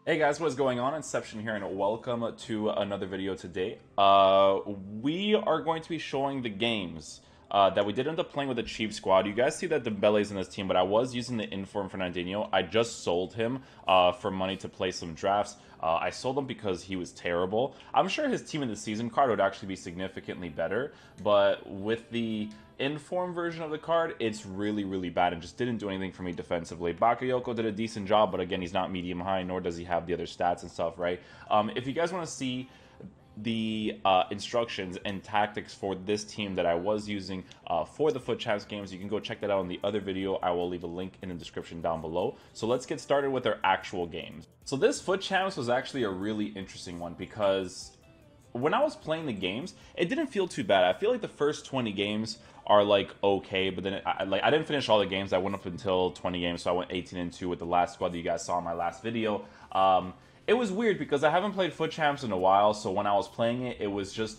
Hey guys, what's going on? Inception here, and welcome to another video today. We are going to be showing the games that we did end up playing with the Chief squad. You guys see that Dembele's in this team, but I was using the inform Fernandinho. I just sold him for money to play some drafts. I sold him because he was terrible. I'm sure his team in the season card would actually be significantly better, but with the inform version of the card, it's really bad and just didn't do anything for me defensively. Bakayoko did a decent job, but again, he's not medium high, nor does he have the other stats and stuff, right? If you guys want to see the instructions and tactics for this team that I was using for the Futchamps games, you can go check that out in the other video. I will leave a link in the description down below. So let's get started with our actual games. So this Futchamps was actually a really interesting one because when I was playing the games, it didn't feel too bad. I feel like the first 20 games are like okay, but then I didn't finish all the games. I went up until 20 games, so I went 18-2 with the last squad that you guys saw in my last video. It was weird because I haven't played Futchamps in a while, so when I was playing it, it was just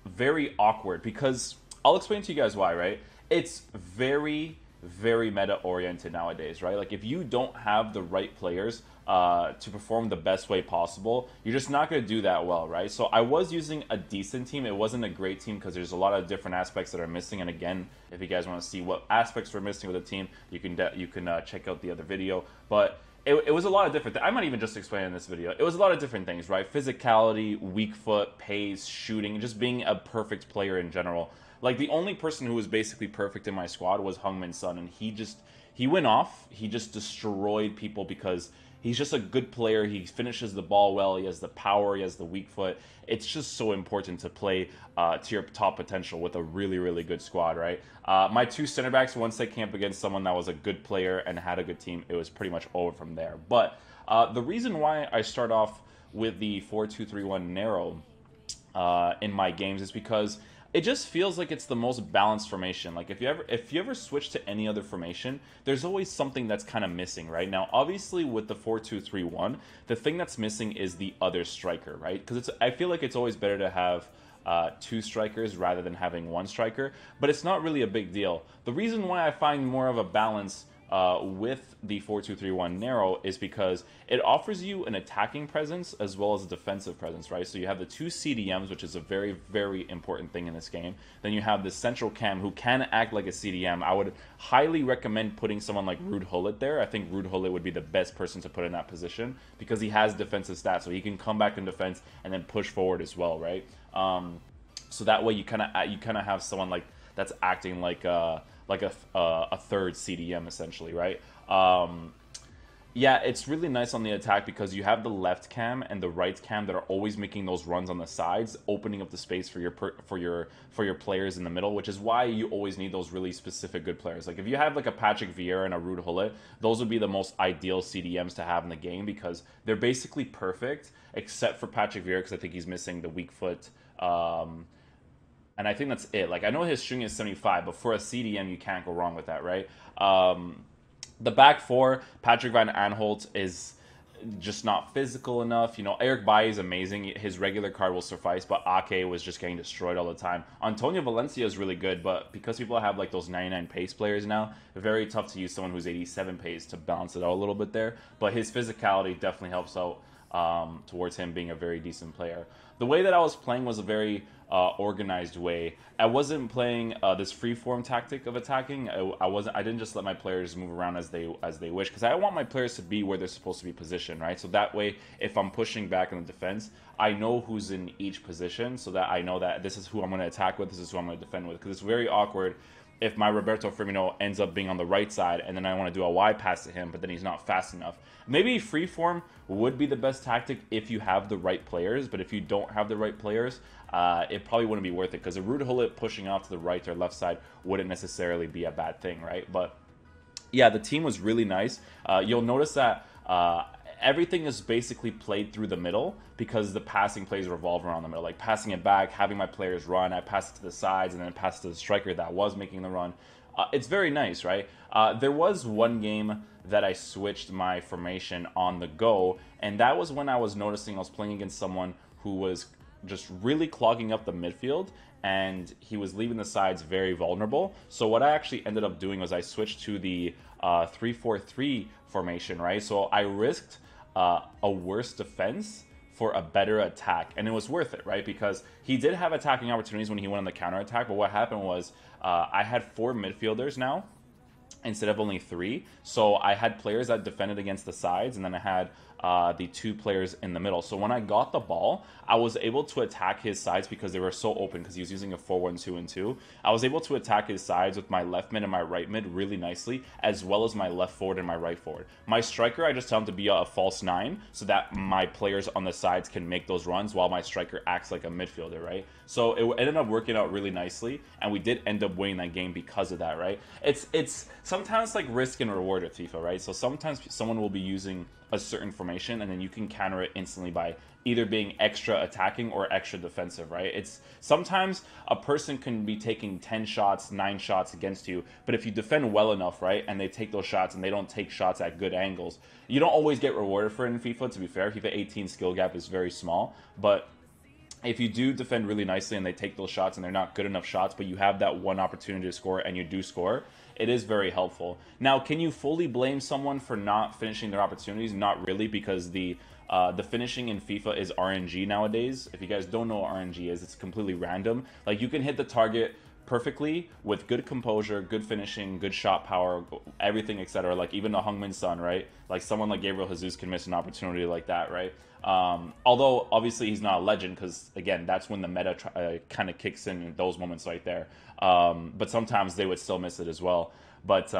very awkward because I'll explain to you guys why, right? It's very meta oriented nowadays, right? Like if you don't have the right players to perform the best way possible, you're just not going to do that well, right? So I was using a decent team. It wasn't a great team because there's a lot of different aspects that are missing. And again, if you guys want to see what aspects were missing with the team, you can check out the other video. But it was a lot of different I might even just explain in this video. It was a lot of different things, right? Physicality, weak foot, pace, shooting, just being a perfect player in general. Like the only person who was basically perfect in my squad was Heung-min Son, and he went off. He just destroyed people because he's just a good player. He finishes the ball well. He has the power. He has the weak foot. It's just so important to play to your top potential with a really good squad, right? My two center backs, once they came up against someone that was a good player and had a good team, it was pretty much over from there. But the reason why I start off with the 4-2-3-1 narrow in my games is because it just feels like it's the most balanced formation. Like if you ever switch to any other formation, there's always something that's kind of missing, right? Now, obviously with the 4-2-3-1, the thing that's missing is the other striker, right? Because I feel like it's always better to have two strikers rather than having one striker, but it's not really a big deal. The reason why I find more of a balance with the 4-2-3-1 narrow is because it offers you an attacking presence as well as a defensive presence, right? So you have the two CDMs, which is a very important thing in this game. Then you have the central cam who can act like a CDM. I would highly recommend putting someone like Ruud Gullit there. I think Ruud Gullit would be the best person to put in that position because he has defensive stats, so he can come back in defense and then push forward as well, right? So that way you kind of have someone like that's acting like a third CDM essentially, right? Yeah, it's really nice on the attack because you have the left cam and the right cam that are always making those runs on the sides, opening up the space for your players in the middle, which is why you always need those really specific good players. Like if you have like a Patrick Vieira and a Ruud Gullit, those would be the most ideal CDMs to have in the game because they're basically perfect except for Patrick Vieira because I think he's missing the weak foot. And I think that's it. Like I know his string is 75, but for a CDM, you can't go wrong with that, right? The back four, Patrick Van Aanholt is just not physical enough. You know, Eric Bailly is amazing. His regular card will suffice, but Ake was just getting destroyed all the time. Antonio Valencia is really good, but because people have like those 99 pace players now, very tough to use someone who's 87 pace to balance it out a little bit there. But his physicality definitely helps out towards him being a very decent player. The way that I was playing was a very organized way. I wasn't playing this free-form tactic of attacking. I didn't just let my players move around as they wish because I want my players to be where they're supposed to be positioned, right? So that way, if I'm pushing back in the defense, I know who's in each position, so that I know that this is who I'm going to attack with, this is who I'm going to defend with. Because it's very awkward if my Roberto Firmino ends up being on the right side and then I want to do a wide pass to him, but then he's not fast enough. Maybe freeform would be the best tactic if you have the right players, but if you don't have the right players, it probably wouldn't be worth it because a Ruud Gullit pushing off to the right or left side wouldn't necessarily be a bad thing, right? But yeah, the team was really nice. You'll notice that everything is basically played through the middle because the passing plays revolve around the middle. Like passing it back, having my players run, I pass it to the sides, and then pass it to the striker that was making the run. It's very nice, right? There was one game that I switched my formation on the go, and that was when I was noticing I was playing against someone who was just really clogging up the midfield, and he was leaving the sides very vulnerable. So what I actually ended up doing was I switched to the 3-4-3 formation, right? So I risked a worse defense for a better attack, and it was worth it, right? Because he did have attacking opportunities when he went on the counter attack, but what happened was I had 4 midfielders now instead of only 3. So I had players that defended against the sides, and then I had the 2 players in the middle. So when I got the ball, I was able to attack his sides because they were so open, because he was using a 4-1-2-2. I was able to attack his sides with my left mid and my right mid really nicely, as well as my left forward and my right forward. My striker, I just tell him to be a false 9 so that my players on the sides can make those runs while my striker acts like a midfielder, right? So it ended up working out really nicely, and we did end up winning that game because of that, right? It's sometimes like risk and reward with FIFA, right? So sometimes someone will be using a certain formation, and then you can counter it instantly by either being extra attacking or extra defensive, right? It's sometimes a person can be taking 10 shots, 9 shots against you, but if you defend well enough, right, and they take those shots and they don't take shots at good angles, you don't always get rewarded for it in FIFA, to be fair. FIFA 18 skill gap is very small, but if you do defend really nicely and they take those shots and they're not good enough shots, but you have that one opportunity to score and you do score, it is very helpful. Now, can you fully blame someone for not finishing their opportunities? Not really, because the finishing in FIFA is RNG nowadays. If you guys don't know what RNG is, it's completely random. Like, you can hit the target perfectly with good composure, good finishing, good shot power, everything, etc. Like even the Heung-min Son, right? Like someone like Gabriel Jesus can miss an opportunity like that, right? Although obviously he's not a legend, because again, that's when the meta kind of kicks in those moments right there. But sometimes they would still miss it as well. But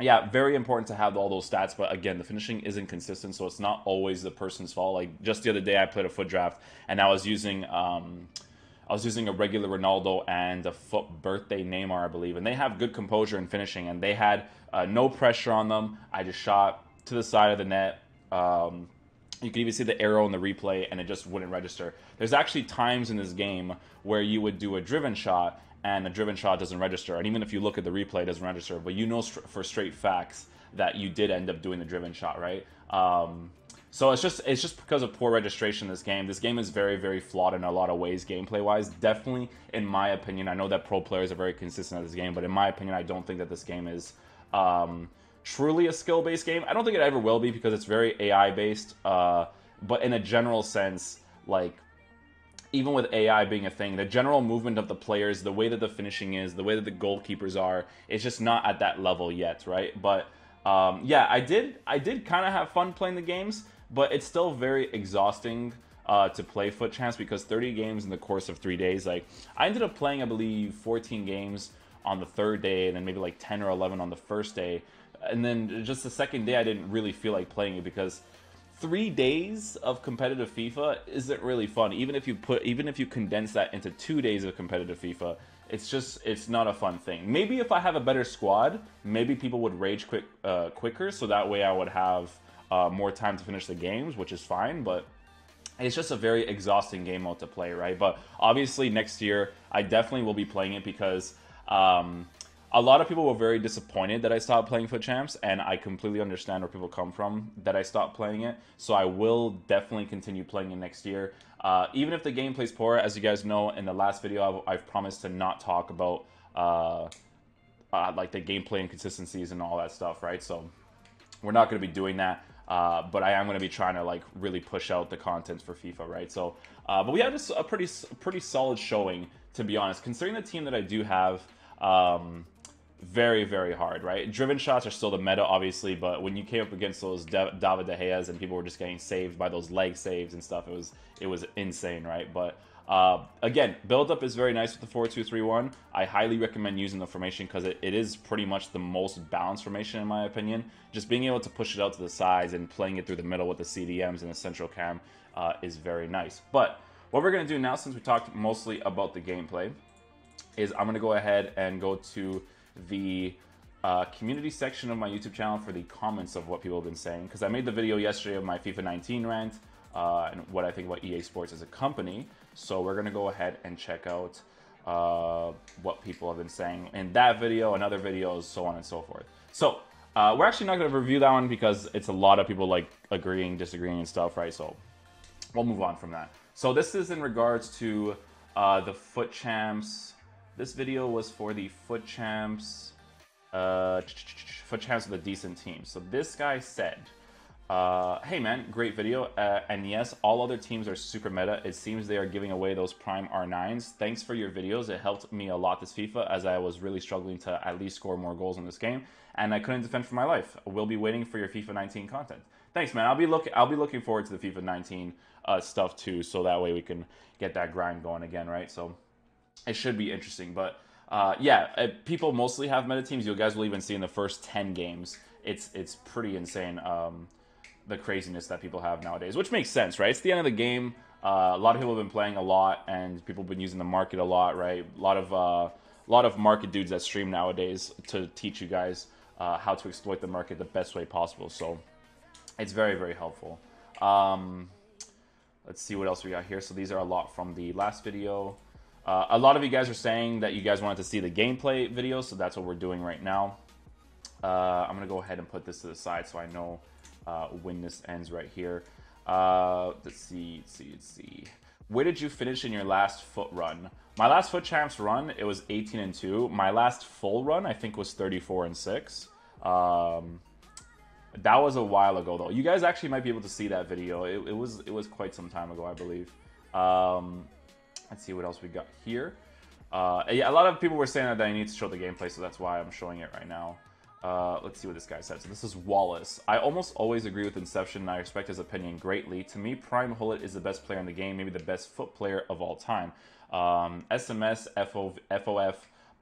yeah, very important to have all those stats. But again, the finishing isn't consistent, so it's not always the person's fault. Like just the other day, I played a foot draft and I was using a regular Ronaldo and a foot birthday Neymar, I believe, and they have good composure and finishing, and they had no pressure on them. I just shot to the side of the net. You can even see the arrow in the replay, and it just wouldn't register. There's actually times in this game where you would do a driven shot, and a driven shot doesn't register. And even if you look at the replay, it doesn't register. But you know for straight facts that you did end up doing the driven shot, right? So it's just because of poor registration in this game. This game is very, very flawed in a lot of ways, gameplay-wise. Definitely, in my opinion, I know that pro players are very consistent at this game, but in my opinion, I don't think that this game is truly a skill-based game. I don't think it ever will be, because it's very AI-based. But in a general sense, like, even with AI being a thing, the general movement of the players, the way that the finishing is, the way that the goalkeepers are, it's just not at that level yet, right? But yeah, I did kind of have fun playing the games, but it's still very exhausting to play Futchamps, because 30 games in the course of 3 days, like I ended up playing, I believe, 14 games on the third day, and then maybe like 10 or 11 on the first day, and then just the second day I didn't really feel like playing it, because 3 days of competitive FIFA isn't really fun. Even if you condense that into 2 days of competitive FIFA, it's not a fun thing. Maybe if I have a better squad, maybe people would rage quicker, so that way I would have more time to finish the games, which is fine, but it's just a very exhausting game mode to play, right? But obviously next year, I definitely will be playing it, because a lot of people were very disappointed that I stopped playing Futchamps, and I completely understand where people come from that I stopped playing it. So I will definitely continue playing it next year. Even if the gameplay's poor, as you guys know, in the last video, I've promised to not talk about like the gameplay inconsistencies and all that stuff, right? So we're not going to be doing that. But I am going to be trying to like really push out the content for FIFA, right? So, but we had a pretty solid showing, to be honest, considering the team that I do have. Very, very hard, right? Driven shots are still the meta, obviously, but when you came up against those David De Gea's and people were just getting saved by those leg saves and stuff, it was insane, right? But again, build-up is very nice with the 4-2-3-1. I highly recommend using the formation, because it is pretty much the most balanced formation, in my opinion. Just being able to push it out to the sides and playing it through the middle with the CDMs and the central cam is very nice. But what we're going to do now, since we talked mostly about the gameplay, is I'm going to go ahead and go to the community section of my YouTube channel for the comments of what people have been saying, because I made the video yesterday of my FIFA 19 rant and what I think about EA Sports as a company. So we're going to go ahead and check out what people have been saying in that video and other videos, so on and so forth. So we're actually not going to review that one, because it's a lot of people like agreeing, disagreeing and stuff, right? So we'll move on from that. So this is in regards to the Futchamps. This video was for the Futchamps. Futchamps with a decent team. So this guy said, Hey man, great video. And yes, all other teams are super meta. It seems they are giving away those prime R9s. Thanks for your videos. It helped me a lot this FIFA as I was really struggling to at least score more goals in this game, and I couldn't defend for my life. We'll be waiting for your FIFA 19 content. Thanks, man. I'll be looking forward to the FIFA 19 stuff too, so that way we can get that grind going again, right? So it should be interesting. But yeah, people mostly have meta teams. You guys will even see in the first 10 games. It's pretty insane. The craziness that people have nowadays, which makes sense, right? It's the end of the game. A lot of people have been playing a lot, and people have been using the market a lot, right? A lot of market dudes that stream nowadays to teach you guys how to exploit the market the best way possible. So it's very, very helpful. Let's see what else we got here. So these are a lot from the last video. A lot of you guys are saying that you guys wanted to see the gameplay video, so that's what we're doing right now. I'm gonna go ahead and put this to the side so I know when this ends right here. Let's see. Where did you finish in your last foot run? My last Futchamps run, it was 18-2. My last full run, I think, was 34-6. That was a while ago, though. You guys actually might be able to see that video. It was quite some time ago, I believe. Let's see what else we got here. Yeah, a lot of people were saying that I need to show the gameplay, so that's why I'm showing it right now. Let's see what this guy said. So this is Wallace. I almost always agree with Inception, and I respect his opinion greatly. To me, Prime Hullet is the best player in the game, maybe the best foot player of all time. SMS, FOF,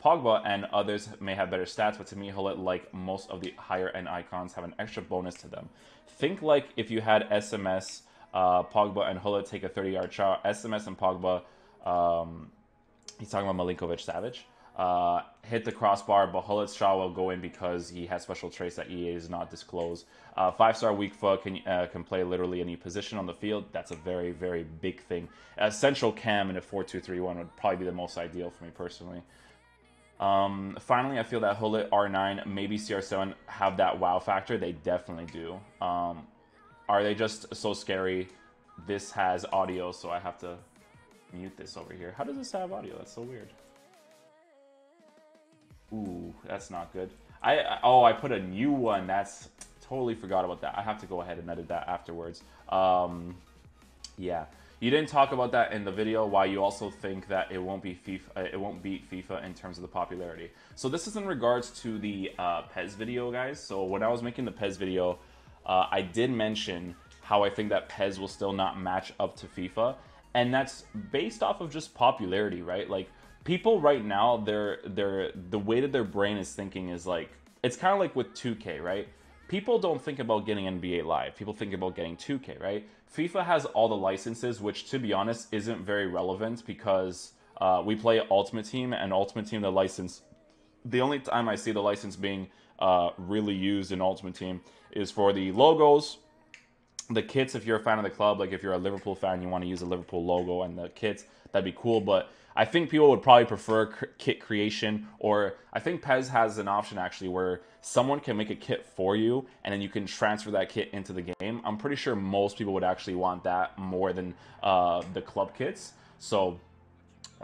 Pogba, and others may have better stats, but to me, Hullet, like most of the higher-end icons, have an extra bonus to them. Think like if you had SMS, Pogba, and Hullet take a 30-yard shot. SMS and Pogba, he's talking about Milinkovic-Savic. Hit the crossbar, but Hullet's shot will go in because he has special traits that EA does not disclose. 5-star weak foot can play literally any position on the field. That's a very, very big thing. Central cam in a 4-2-3-1 would probably be the most ideal for me personally. Finally, I feel that Hullet, R9, maybe CR7 have that wow factor. They definitely do. Are they just so scary? This has audio, so I have to mute this over here. How does this have audio? That's so weird. Ooh, that's not good. I put a new one. That's totally forgot about that. I have to go ahead and edit that afterwards. Yeah, you didn't talk about that in the video. Why you also think that it won't be FIFA? It won't beat FIFA in terms of the popularity. So this is in regards to the PES video, guys. So when I was making the PES video, I did mention how I think that PES will still not match up to FIFA, and that's based off of just popularity, right? Like, people right now, the way that their brain is thinking is like, it's kind of like with 2K, right? People don't think about getting NBA Live. People think about getting 2K, right? FIFA has all the licenses, which, to be honest, isn't very relevant because we play Ultimate Team, and Ultimate Team, the license, the only time I see the license being really used in Ultimate Team is for the logos, the kits. If you're a fan of the club, like if you're a Liverpool fan, you want to use the Liverpool logo and the kits, that'd be cool. But I think people would probably prefer kit creation, or I think PES has an option actually where someone can make a kit for you and then you can transfer that kit into the game. I'm pretty sure most people would actually want that more than the club kits. So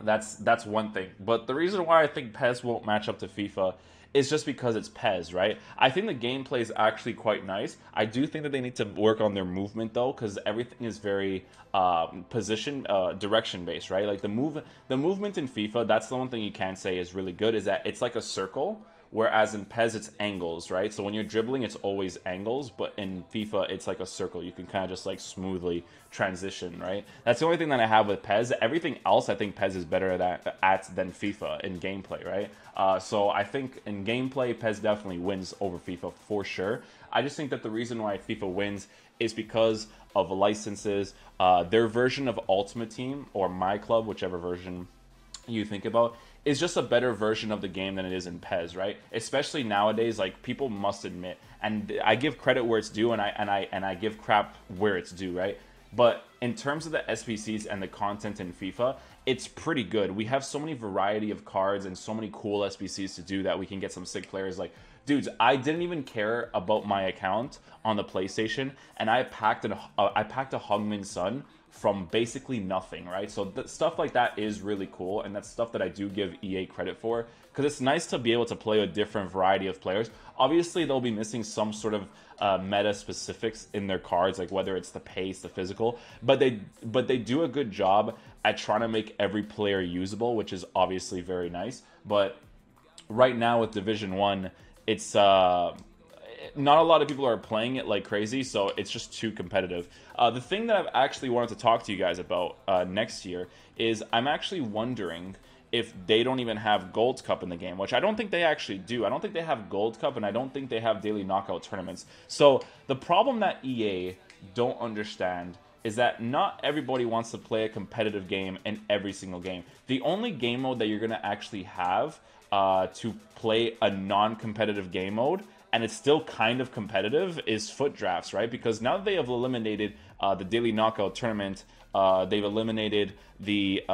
that's one thing. But the reason why I think PES won't match up to FIFA is just because it's PES, right? I think the gameplay is actually quite nice. I do think that they need to work on their movement though, because everything is very direction based, right? Like the movement in FIFA, that's the one thing you can say is really good, is that it's like a circle, whereas in PES it's angles, right? So when you're dribbling, it's always angles, but in FIFA it's like a circle. You can kind of just like smoothly transition, right? That's the only thing that I have with PES. Everything else I think PES is better at than FIFA in gameplay, right? So I think in gameplay, PES definitely wins over FIFA for sure. I just think that the reason why FIFA wins is because of licenses. Their version of Ultimate Team, or My Club, whichever version you think about, is just a better version of the game than it is in PES, right? Especially nowadays, like, people must admit, and I give credit where it's due, and I give crap where it's due, right? But in terms of the SBCs and the content in FIFA, it's pretty good. We have so many variety of cards and so many cool SBCs to do that we can get some sick players. Like, dudes, I didn't even care about my account on the PlayStation, and I packed a Hungmin Sun from basically nothing, right? So stuff like that is really cool, and that's stuff that I do give EA credit for, because it's nice to be able to play a different variety of players. Obviously, they'll be missing some sort of meta specifics in their cards, like whether it's the pace, the physical, but they do a good job at trying to make every player usable, which is obviously very nice. But right now with Division 1, it's not a lot of people are playing it like crazy, so it's just too competitive. The thing that I've actually wanted to talk to you guys about next year is I'm actually wondering if they don't even have Gold Cup in the game, which I don't think they actually do. I don't think they have Gold Cup, and I don't think they have daily knockout tournaments. So the problem that EA don't understand is that not everybody wants to play a competitive game in every single game. The only game mode that you're going to actually have to play a non-competitive game mode, and it's still kind of competitive, is Foot Drafts, right? Because now that they have eliminated the daily knockout tournament, they've eliminated the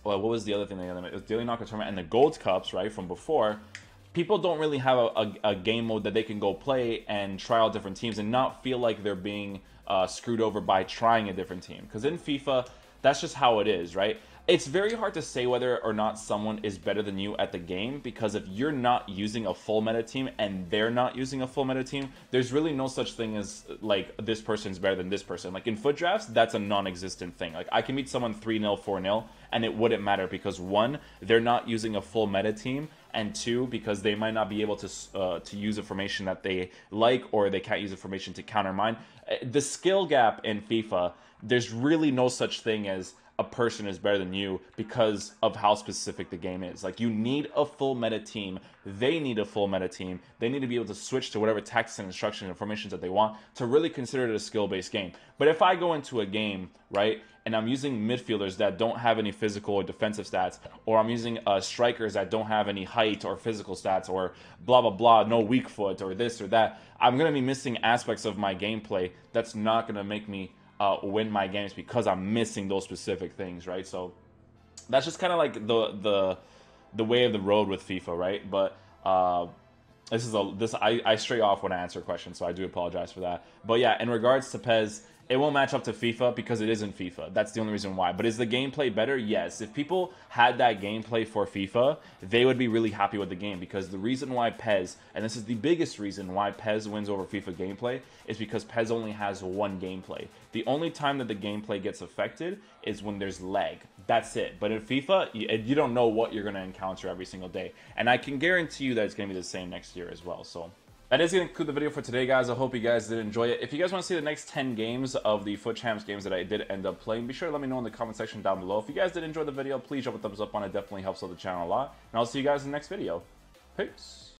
well, what was the other thing they eliminated? It was daily knockout tournament and the Gold Cups, right, from before. People don't really have a game mode that they can go play and try out different teams and not feel like they're being screwed over by trying a different team. Because in FIFA, that's just how it is, right? It's very hard to say whether or not someone is better than you at the game, because if you're not using a full meta team and they're not using a full meta team, there's really no such thing as like this person's better than this person. Like in Foot Drafts, that's a non-existent thing. Like I can meet someone 3-0, 4-0 and it wouldn't matter, because one, they're not using a full meta team, and two, because they might not be able to use information that they like, or they can't use information to counter mine. The skill gap in FIFA, there's really no such thing as a person is better than you because of how specific the game is. Like, you need a full meta team. They need a full meta team. They need to be able to switch to whatever tactics and instructions and formations that they want to really consider it a skill-based game. But if I go into a game, right, and I'm using midfielders that don't have any physical or defensive stats, or I'm using strikers that don't have any height or physical stats, or blah, blah, blah, no weak foot, or this or that, I'm going to be missing aspects of my gameplay that's not going to make me win my games, because I'm missing those specific things, right? So that's just kind of like the way of the road with FIFA, right? But I stray off when I answer questions, so I do apologize for that. But yeah, in regards to PES, it won't match up to FIFA because it isn't FIFA. That's the only reason why. But is the gameplay better? Yes. If people had that gameplay for FIFA, they would be really happy with the game, because the reason why PES, and this is the biggest reason why PES wins over FIFA gameplay, is because PES only has one gameplay. The only time that the gameplay gets affected is when there's lag. That's it. But in FIFA, you don't know what you're going to encounter every single day. And I can guarantee you that it's going to be the same next year as well. So that is going to conclude the video for today, guys. I hope you guys did enjoy it. If you guys want to see the next 10 games of the Futchamps games that I did end up playing, be sure to let me know in the comment section down below. If you guys did enjoy the video, please drop a thumbs up on it. It definitely helps out the channel a lot. And I'll see you guys in the next video. Peace.